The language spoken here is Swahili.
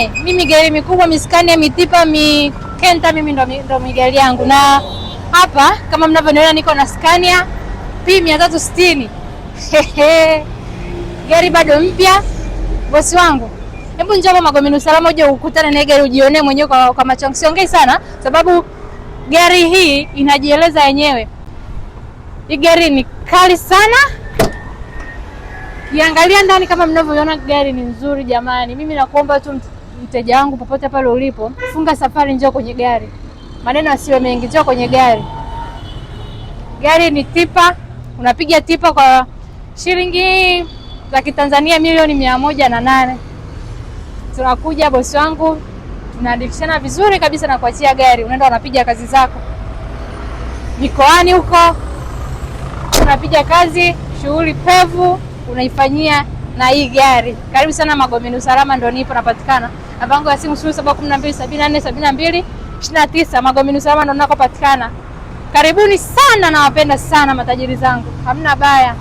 Mimi gari mikubwa, miskani ya mitipa, mikenta, mimi ndo migari yangu. Na hapa kama mnavyoniona niko na Scania P360. Gari bado mpya. Bosi wangu, hebu njoo hapa Magomeni Usalama uje ukutane na gari ujionee mwenyewe kwa macho yangu. Siongei sana sababu gari hii inajieleza yenyewe. Hii gari ni kali sana. Kiangalia ndani kama mnavyoona gari ni nzuri jamani. Mimi nakuomba tu mteja wangu popote pale ulipo, funga safari, njoo kwenye gari. Maneno asiwe mengi, njoo kwenye gari. Gari ni tipa, unapiga tipa kwa shilingi za Kitanzania milioni 108. Tunakuja bosi wangu, tunaandikishana vizuri kabisa na kuachia gari. Unaenda unapiga kazi zako. Mikoani huko unapiga kazi, shughuli pevu unaifanyia na hii gari. Karibu sana Magomeni Usalama, ndo nipo napatikana. Namba yangu ya simu 0712747229. Magomeni Usalama ndo nakopatikana. Karibuni sana, nawapenda sana matajiri zangu. Hamna baya.